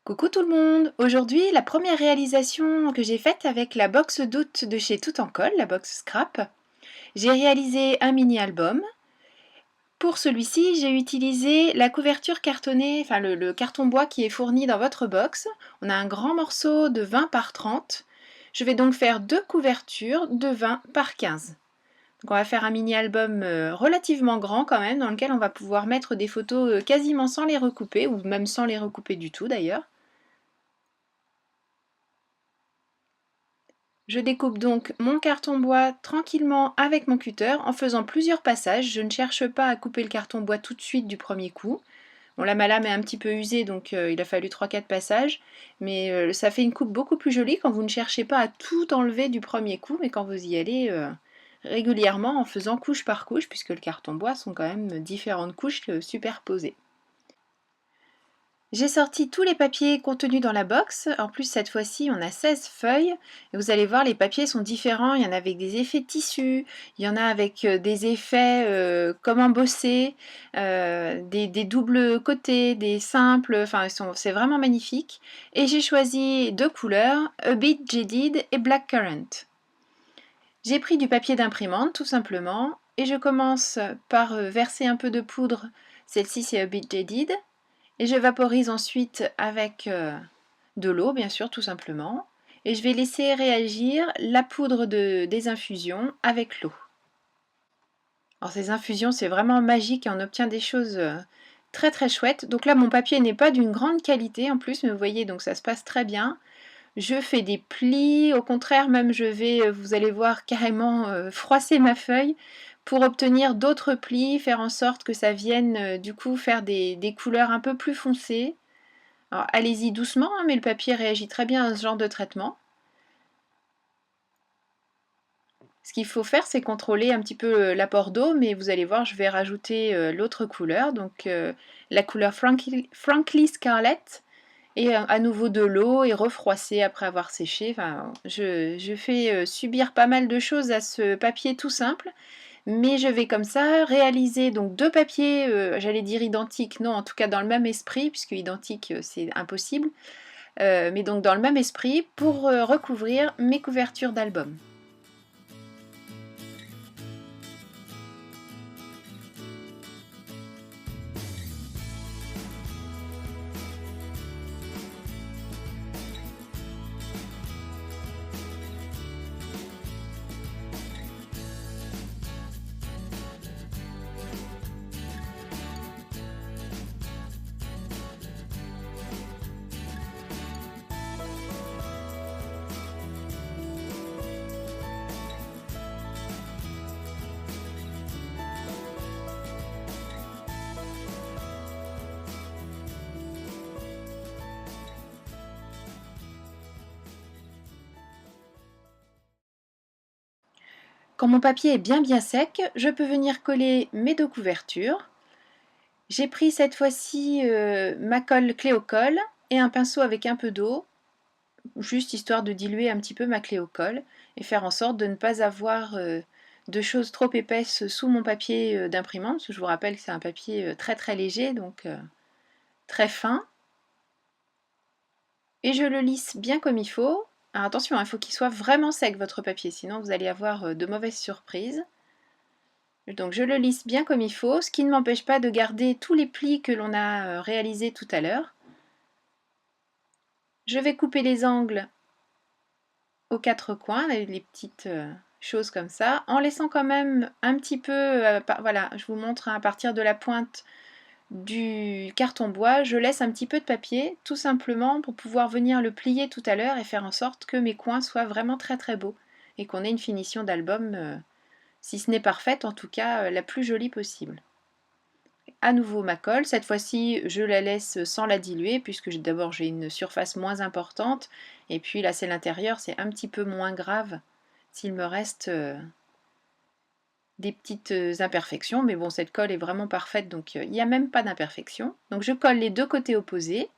Coucou tout le monde! Aujourd'hui, la première réalisation que j'ai faite avec la box d'août de chez Tout en Colle, la box Scrap. J'ai réalisé un mini-album. Pour celui-ci, j'ai utilisé la couverture cartonnée, enfin le carton bois qui est fourni dans votre box. On a un grand morceau de 20 par 30. Je vais donc faire deux couvertures de 20 par 15. Donc on va faire un mini-album relativement grand quand même, dans lequel on va pouvoir mettre des photos quasiment sans les recouper, ou même sans les recouper du tout d'ailleurs. Je découpe donc mon carton bois tranquillement avec mon cutter en faisant plusieurs passages. Je ne cherche pas à couper le carton bois tout de suite du premier coup. Bon là ma lame est un petit peu usée donc il a fallu 3-4 passages. Mais ça fait une coupe beaucoup plus jolie quand vous ne cherchez pas à tout enlever du premier coup, mais quand vous y allez régulièrement en faisant couche par couche, puisque le carton bois sont quand même différentes couches superposées. J'ai sorti tous les papiers contenus dans la box. En plus, cette fois-ci, on a 16 feuilles. Et vous allez voir, les papiers sont différents. Il y en a avec des effets tissus, il y en a avec des effets comme embossés, des doubles côtés, des simples. Enfin, c'est vraiment magnifique. Et j'ai choisi deux couleurs, A Bit Jaded et Black Currant. J'ai pris du papier d'imprimante, tout simplement. Et je commence par verser un peu de poudre. Celle-ci, c'est A Bit Jaded. Et je vaporise ensuite avec de l'eau, bien sûr, tout simplement. Et je vais laisser réagir la poudre des infusions avec l'eau. Alors ces infusions, c'est vraiment magique et on obtient des choses très très chouettes. Donc là, mon papier n'est pas d'une grande qualité en plus, mais vous voyez, donc ça se passe très bien. Je fais des plis, au contraire, même je vais, vous allez voir, carrément froisser ma feuille pour obtenir d'autres plis, faire en sorte que ça vienne du coup faire des couleurs un peu plus foncées. Alors allez-y doucement, hein, mais le papier réagit très bien à ce genre de traitement. Ce qu'il faut faire, c'est contrôler un petit peu l'apport d'eau, mais vous allez voir, je vais rajouter l'autre couleur, donc la couleur Frankly Scarlet, et à nouveau de l'eau et refroisser après avoir séché. Enfin, je fais subir pas mal de choses à ce papier tout simple, mais je vais comme ça réaliser donc deux papiers, j'allais dire identiques, non, en tout cas dans le même esprit, puisque identique c'est impossible, mais donc dans le même esprit pour recouvrir mes couvertures d'album. Quand mon papier est bien sec, je peux venir coller mes deux couvertures. J'ai pris cette fois-ci ma colle Cléocolle et un pinceau avec un peu d'eau, juste histoire de diluer un petit peu ma Cléocolle et faire en sorte de ne pas avoir de choses trop épaisses sous mon papier d'imprimante, parce que je vous rappelle que c'est un papier très très léger, donc très fin. Et je le lisse bien comme il faut. Alors attention, il faut qu'il soit vraiment sec votre papier, sinon vous allez avoir de mauvaises surprises. Donc je le lisse bien comme il faut, ce qui ne m'empêche pas de garder tous les plis que l'on a réalisés tout à l'heure. Je vais couper les angles aux quatre coins, les petites choses comme ça, en laissant quand même un petit peu, voilà, je vous montre à partir de la pointe du carton bois, je laisse un petit peu de papier, tout simplement pour pouvoir venir le plier tout à l'heure et faire en sorte que mes coins soient vraiment très très beaux et qu'on ait une finition d'album, si ce n'est parfaite, en tout cas la plus jolie possible. À nouveau ma colle, cette fois-ci je la laisse sans la diluer puisque d'abord j'ai une surface moins importante et puis là c'est l'intérieur, c'est un petit peu moins grave s'il me reste des petites imperfections, mais bon cette colle est vraiment parfaite donc il n'y a même pas d'imperfection. Donc je colle les deux côtés opposés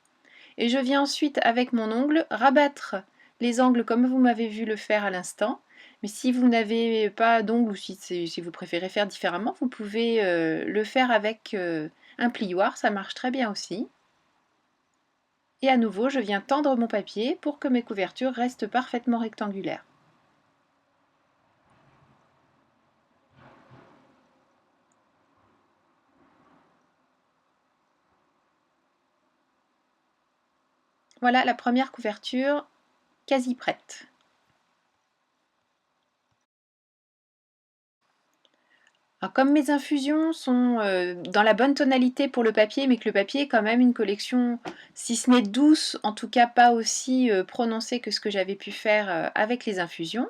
et je viens ensuite avec mon ongle rabattre les angles comme vous m'avez vu le faire à l'instant. Mais si vous n'avez pas d'ongle ou si vous préférez faire différemment, vous pouvez le faire avec un plioir, ça marche très bien aussi. Et à nouveau, je viens tendre mon papier pour que mes couvertures restent parfaitement rectangulaires. Voilà la première couverture quasi prête. Alors, comme mes infusions sont dans la bonne tonalité pour le papier, mais que le papier est quand même une collection, si ce n'est douce, en tout cas pas aussi prononcée que ce que j'avais pu faire avec les infusions,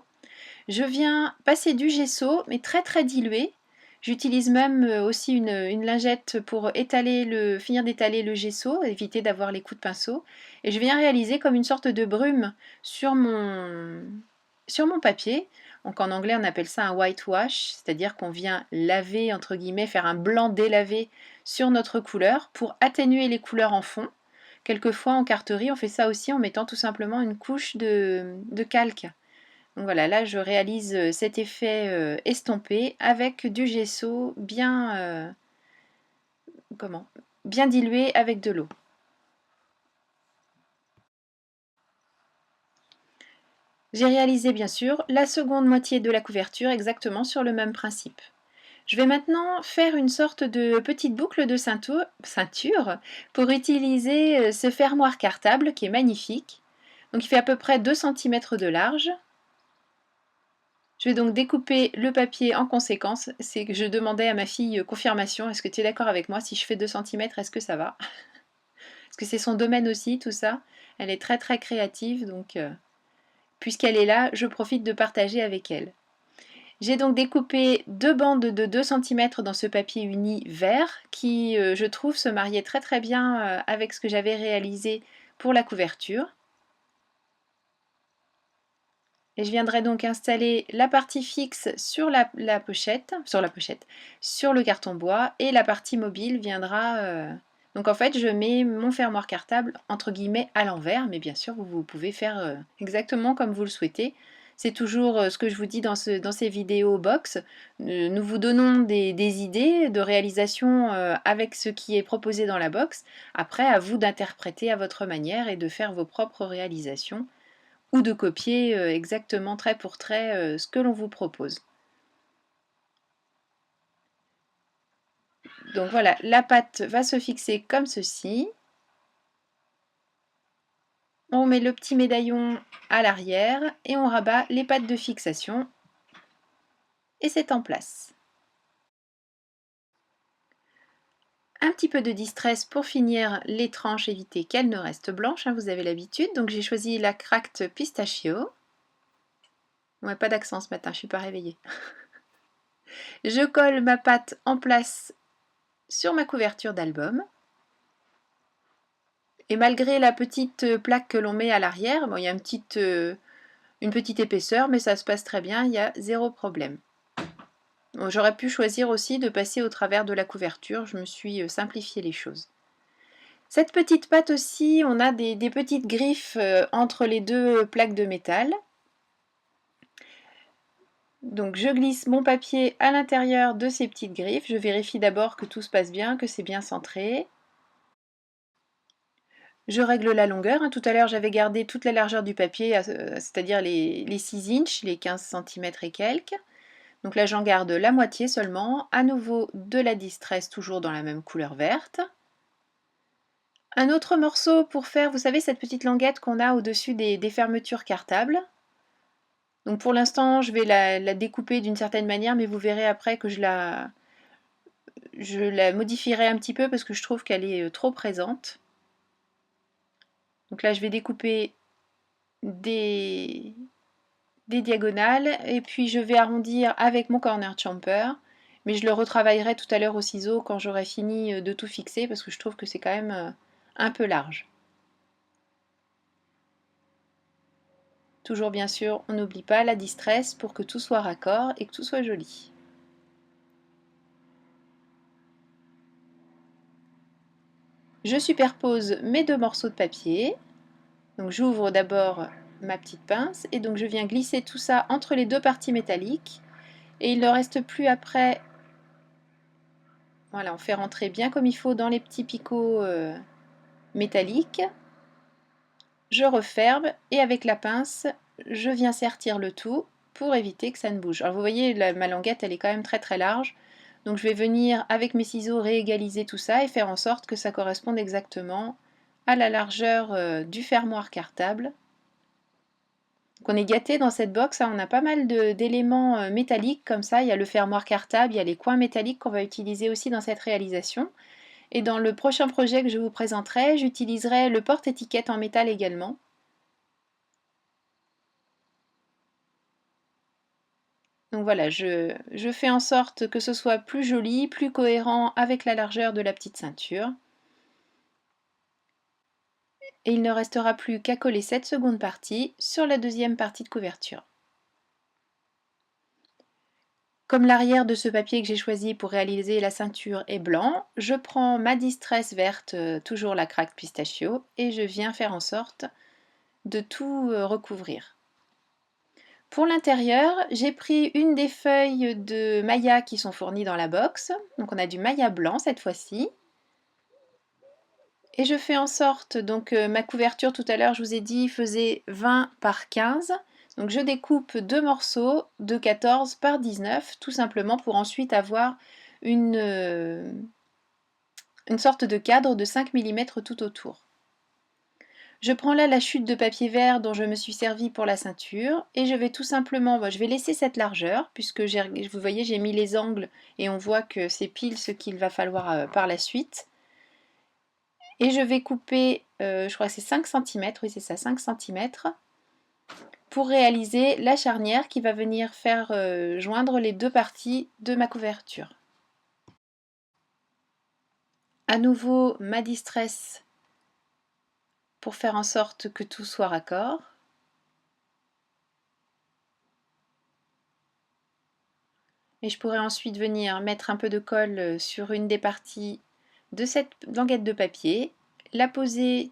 je viens passer du gesso, mais très très dilué. J'utilise même aussi une lingette pour finir d'étaler le gesso, éviter d'avoir les coups de pinceau. Et je viens réaliser comme une sorte de brume sur mon papier. Donc en anglais on appelle ça un whitewash, c'est-à-dire qu'on vient laver, entre guillemets, faire un blanc délavé sur notre couleur pour atténuer les couleurs en fond. Quelquefois en carterie on fait ça aussi en mettant tout simplement une couche de calque. Donc voilà, là je réalise cet effet estompé avec du gesso bien dilué avec de l'eau. J'ai réalisé bien sûr la seconde moitié de la couverture exactement sur le même principe. Je vais maintenant faire une sorte de petite boucle de ceinture pour utiliser ce fermoir cartable qui est magnifique. Donc il fait à peu près 2 cm de large. Je vais donc découper le papier en conséquence. C'est que je demandais à ma fille confirmation, est-ce que tu es d'accord avec moi, si je fais 2 cm, est-ce que ça va? Parce que c'est son domaine aussi, tout ça. Elle est très très créative, donc puisqu'elle est là, je profite de partager avec elle. J'ai donc découpé 2 bandes de 2 cm dans ce papier uni vert qui, je trouve, se mariait très très bien avec ce que j'avais réalisé pour la couverture. Et je viendrai donc installer la partie fixe sur la pochette, sur le carton bois, et la partie mobile viendra. Donc en fait, je mets mon fermoir cartable entre guillemets à l'envers, mais bien sûr, vous pouvez faire exactement comme vous le souhaitez. C'est toujours ce que je vous dis dans ces vidéos box. Nous vous donnons des idées de réalisation avec ce qui est proposé dans la box. Après, à vous d'interpréter à votre manière et de faire vos propres réalisations ou de copier exactement trait pour trait ce que l'on vous propose. Donc voilà, la pâte va se fixer comme ceci. On met le petit médaillon à l'arrière et on rabat les pattes de fixation et c'est en place. Un petit peu de distress pour finir les tranches, éviter qu'elles ne restent blanches, hein, vous avez l'habitude. Donc j'ai choisi la cracked pistachio. Ouais, pas d'accent ce matin, je suis pas réveillée. Je colle ma pâte en place sur ma couverture d'album. Et malgré la petite plaque que l'on met à l'arrière, bon, il y a une petite épaisseur, mais ça se passe très bien, il y a zéro problème. Bon, j'aurais pu choisir aussi de passer au travers de la couverture, je me suis simplifié les choses. Cette petite pâte aussi, on a des petites griffes entre les deux plaques de métal. Donc je glisse mon papier à l'intérieur de ces petites griffes, je vérifie d'abord que tout se passe bien, que c'est bien centré. Je règle la longueur, hein. Tout à l'heure j'avais gardé toute la largeur du papier, c'est-à-dire les 6 inches, les 15 cm et quelques. Donc là j'en garde la moitié seulement, à nouveau de la distress toujours dans la même couleur verte. Un autre morceau pour faire, vous savez, cette petite languette qu'on a au-dessus des fermetures cartables. Donc pour l'instant je vais la découper d'une certaine manière, mais vous verrez après que je la modifierai un petit peu parce que je trouve qu'elle est trop présente. Donc là je vais découper des diagonales et puis je vais arrondir avec mon corner chomper, mais je le retravaillerai tout à l'heure au ciseau quand j'aurai fini de tout fixer parce que je trouve que c'est quand même un peu large. Toujours bien sûr, on n'oublie pas la distress pour que tout soit raccord et que tout soit joli. Je superpose mes deux morceaux de papier. Donc j'ouvre d'abord ma petite pince et donc je viens glisser tout ça entre les deux parties métalliques et il ne reste plus après. Voilà, on fait rentrer bien comme il faut dans les petits picots métalliques. je referme et avec la pince, je viens sertir le tout pour éviter que ça ne bouge. Alors vous voyez, ma languette, elle est quand même très très large. Donc je vais venir avec mes ciseaux réégaliser tout ça et faire en sorte que ça corresponde exactement à la largeur du fermoir cartable. Donc on est gâté dans cette box, hein, on a pas mal d'éléments métalliques comme ça. Il y a le fermoir cartable, il y a les coins métalliques qu'on va utiliser aussi dans cette réalisation. Et dans le prochain projet que je vous présenterai, j'utiliserai le porte-étiquette en métal également. Donc voilà, je fais en sorte que ce soit plus joli, plus cohérent avec la largeur de la petite ceinture. Et il ne restera plus qu'à coller cette seconde partie sur la deuxième partie de couverture. Comme l'arrière de ce papier que j'ai choisi pour réaliser la ceinture est blanc, je prends ma distress verte, toujours la craque pistachio, et je viens faire en sorte de tout recouvrir. Pour l'intérieur, j'ai pris une des feuilles de maillat qui sont fournies dans la box. Donc on a du maillat blanc cette fois-ci. Et je fais en sorte, donc ma couverture tout à l'heure, je vous ai dit, faisait 20 par 15. Donc je découpe deux morceaux de 14 par 19, tout simplement pour ensuite avoir une sorte de cadre de 5 mm tout autour. Je prends là la chute de papier vert dont je me suis servi pour la ceinture et je vais tout simplement, je vais laisser cette largeur puisque vous voyez j'ai mis les angles et on voit que c'est pile ce qu'il va falloir par la suite. Et je vais couper, je crois que c'est 5 cm, oui c'est ça, 5 cm, pour réaliser la charnière qui va venir faire joindre les deux parties de ma couverture. À nouveau ma distress pour faire en sorte que tout soit raccord. Et je pourrais ensuite venir mettre un peu de colle sur une des parties de cette languette de papier, la poser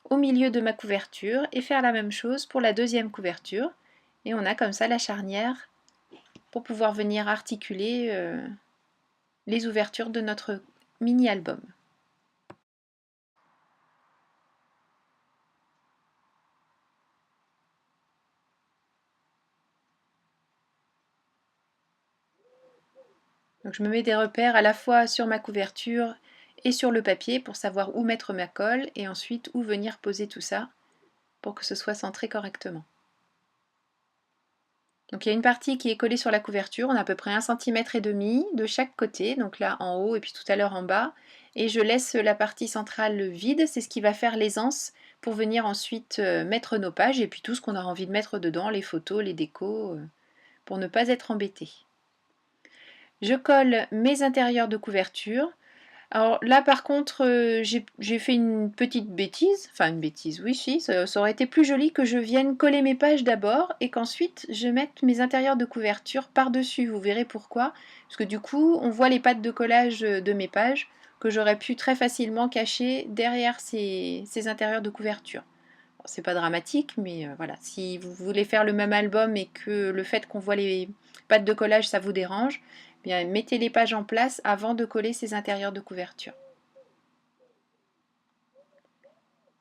au milieu de ma couverture et faire la même chose pour la deuxième couverture. Et on a comme ça la charnière pour pouvoir venir articuler les ouvertures de notre mini-album. Donc je me mets des repères à la fois sur ma couverture et sur le papier pour savoir où mettre ma colle et ensuite où venir poser tout ça pour que ce soit centré correctement. Donc il y a une partie qui est collée sur la couverture, on a à peu près 1,5 cm de chaque côté, donc là en haut et puis tout à l'heure en bas, et je laisse la partie centrale vide, c'est ce qui va faire l'aisance pour venir ensuite mettre nos pages et puis tout ce qu'on aura envie de mettre dedans, les photos, les décos, pour ne pas être embêté. Je colle mes intérieurs de couverture. Alors là par contre j'ai fait une petite bêtise, enfin une bêtise, oui si, ça aurait été plus joli que je vienne coller mes pages d'abord et qu'ensuite je mette mes intérieurs de couverture par-dessus, vous verrez pourquoi, parce que du coup on voit les pattes de collage de mes pages que j'aurais pu très facilement cacher derrière ces intérieurs de couverture. Bon, c'est pas dramatique mais voilà, si vous voulez faire le même album et que le fait qu'on voit les pattes de collage ça vous dérange, bien, mettez les pages en place avant de coller ces intérieurs de couverture.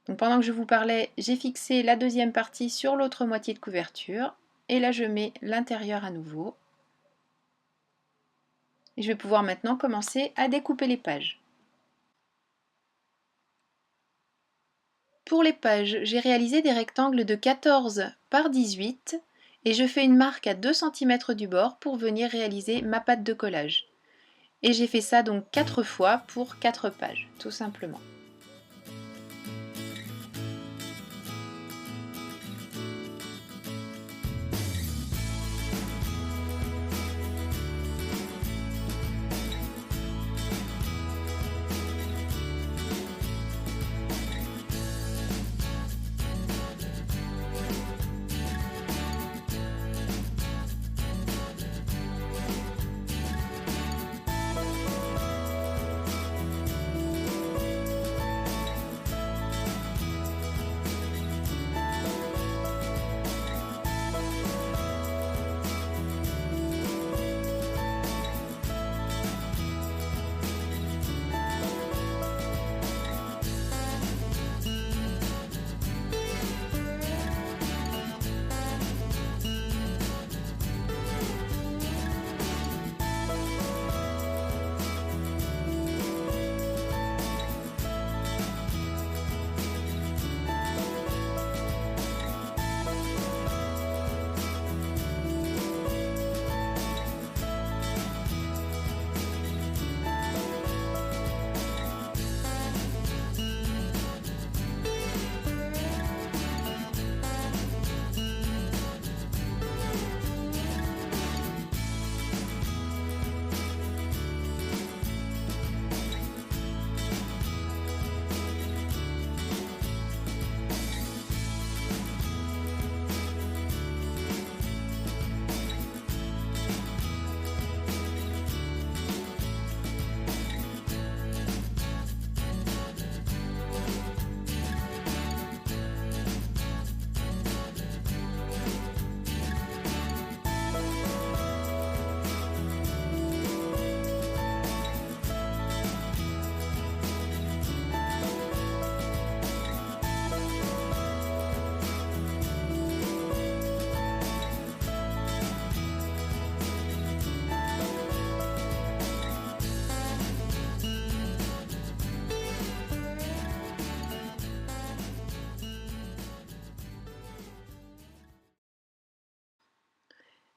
Donc pendant que je vous parlais, j'ai fixé la deuxième partie sur l'autre moitié de couverture. Et là, je mets l'intérieur à nouveau. Et je vais pouvoir maintenant commencer à découper les pages. Pour les pages, j'ai réalisé des rectangles de 14 par 18 et je fais une marque à 2 cm du bord pour venir réaliser ma patte de collage. Et j'ai fait ça donc 4 fois pour 4 pages, tout simplement.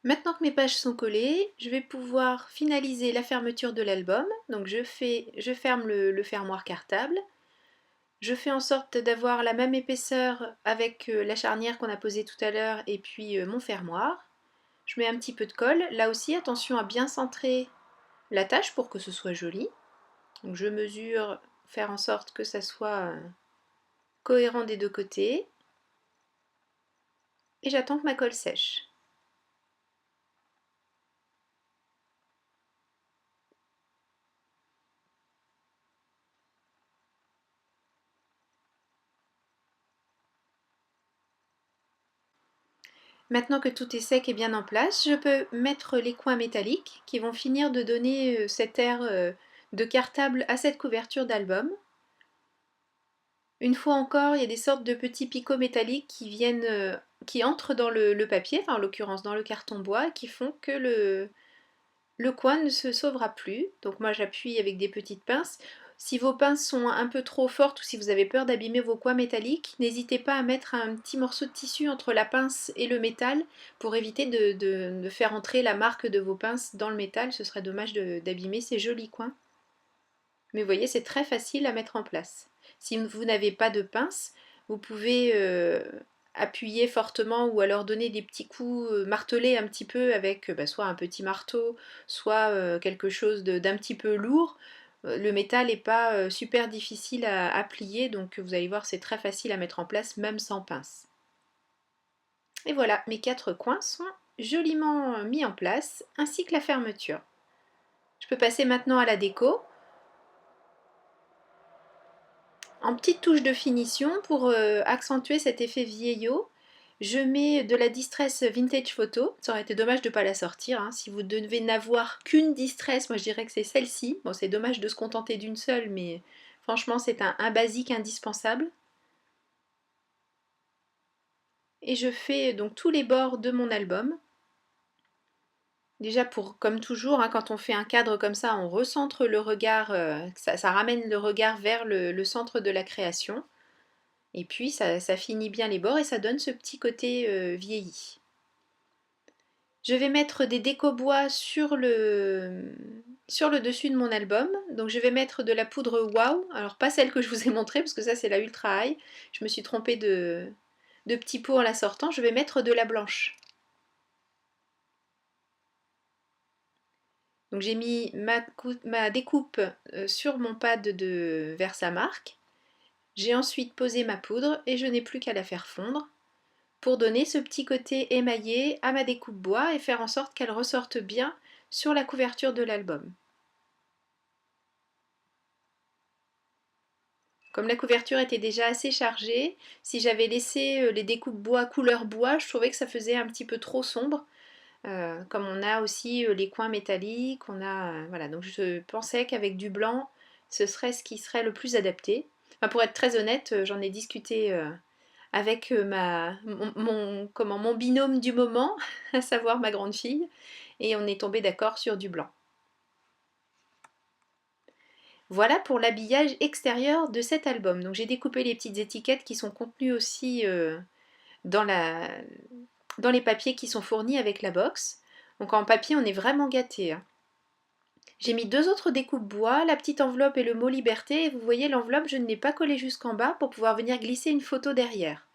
Maintenant que mes pages sont collées, je vais pouvoir finaliser la fermeture de l'album. Donc je ferme le fermoir cartable. Je fais en sorte d'avoir la même épaisseur avec la charnière qu'on a posée tout à l'heure et puis mon fermoir. Je mets un petit peu de colle. Là aussi, attention à bien centrer la tâche pour que ce soit joli. Donc je mesure, faire en sorte que ça soit cohérent des deux côtés. Et j'attends que ma colle sèche. Maintenant que tout est sec et bien en place, je peux mettre les coins métalliques qui vont finir de donner cet air de cartable à cette couverture d'album. Une fois encore, il y a des sortes de petits picots métalliques qui entrent dans le papier, enfin en l'occurrence dans le carton bois, qui font que le coin ne se sauvera plus. Donc moi j'appuie avec des petites pinces. Si vos pinces sont un peu trop fortes ou si vous avez peur d'abîmer vos coins métalliques, n'hésitez pas à mettre un petit morceau de tissu entre la pince et le métal pour éviter de faire entrer la marque de vos pinces dans le métal. Ce serait dommage d'abîmer ces jolis coins. Mais vous voyez, c'est très facile à mettre en place. Si vous n'avez pas de pince, vous pouvez appuyer fortement ou alors donner des petits coups, marteler un petit peu avec soit un petit marteau, soit quelque chose d'un petit peu lourd. Le métal n'est pas super difficile à plier, donc vous allez voir, c'est très facile à mettre en place, même sans pince. Et voilà, mes 4 coins sont joliment mis en place, ainsi que la fermeture. Je peux passer maintenant à la déco. En petite touche de finition, pour accentuer cet effet vieillot, je mets de la Distress Vintage Photo. Ça aurait été dommage de ne pas la sortir, hein. Si vous devez n'avoir qu'une Distress, moi je dirais que c'est celle-ci. Bon, c'est dommage de se contenter d'une seule, mais franchement c'est un basique indispensable. Et je fais donc tous les bords de mon album. Déjà, comme toujours, hein, quand on fait un cadre comme ça, on recentre le regard, ça ramène le regard vers le centre de la création. Et puis ça finit bien les bords et ça donne ce petit côté vieilli. Je vais mettre des déco-bois sur le dessus de mon album. Donc je vais mettre de la poudre Wow. Alors pas celle que je vous ai montrée parce que ça c'est la Ultra High. Je me suis trompée de petit pot en la sortant. Je vais mettre de la blanche. Donc j'ai mis ma découpe sur mon pad de Versamark. J'ai ensuite posé ma poudre et je n'ai plus qu'à la faire fondre pour donner ce petit côté émaillé à ma découpe bois et faire en sorte qu'elle ressorte bien sur la couverture de l'album. Comme la couverture était déjà assez chargée, si j'avais laissé les découpes bois couleur bois, je trouvais que ça faisait un petit peu trop sombre. Comme on a aussi les coins métalliques, voilà, donc je pensais qu'avec du blanc, ce serait ce qui serait le plus adapté. Enfin, pour être très honnête, j'en ai discuté avec mon binôme du moment, à savoir ma grande fille, et on est tombé d'accord sur du blanc. Voilà pour l'habillage extérieur de cet album. Donc j'ai découpé les petites étiquettes qui sont contenues aussi dans, dans les papiers qui sont fournis avec la box. Donc en papier on est vraiment gâté, hein. J'ai mis 2 autres découpes bois, la petite enveloppe et le mot liberté. Et vous voyez l'enveloppe, je ne l'ai pas collée jusqu'en bas pour pouvoir venir glisser une photo derrière.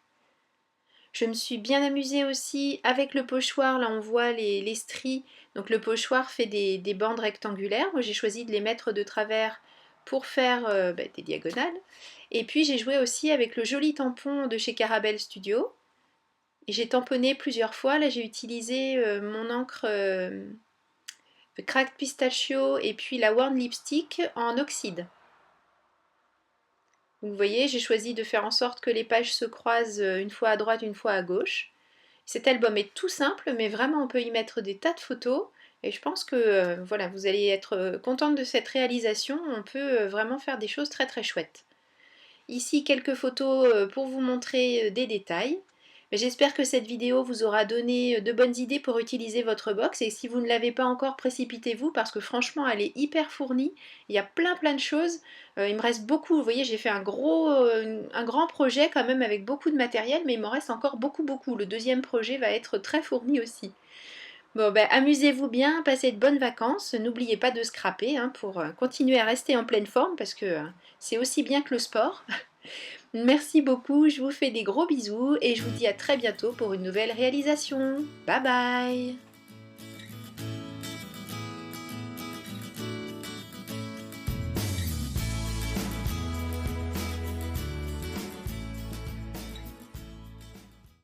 Je me suis bien amusée aussi avec le pochoir, là on voit les stries, donc le pochoir fait des bandes rectangulaires, moi j'ai choisi de les mettre de travers pour faire des diagonales, et puis j'ai joué aussi avec le joli tampon de chez Carabel Studio, et j'ai tamponné plusieurs fois, là j'ai utilisé mon encre Cracked Pistachio et puis la Worn Lipstick en oxyde. Vous voyez, j'ai choisi de faire en sorte que les pages se croisent une fois à droite, une fois à gauche. Cet album est tout simple, mais vraiment on peut y mettre des tas de photos. Et je pense que voilà, vous allez être contente de cette réalisation. On peut vraiment faire des choses très très chouettes. Ici quelques photos pour vous montrer des détails. J'espère que cette vidéo vous aura donné de bonnes idées pour utiliser votre box, et si vous ne l'avez pas encore, précipitez-vous parce que franchement elle est hyper fournie, il y a plein de choses, il me reste beaucoup, vous voyez j'ai fait un grand projet quand même avec beaucoup de matériel, mais il m'en reste encore beaucoup. Le deuxième projet va être très fourni aussi. Bon, ben, amusez-vous bien, passez de bonnes vacances. N'oubliez pas de scraper hein, pour continuer à rester en pleine forme parce que c'est aussi bien que le sport. Merci beaucoup, je vous fais des gros bisous et je vous dis à très bientôt pour une nouvelle réalisation. Bye bye!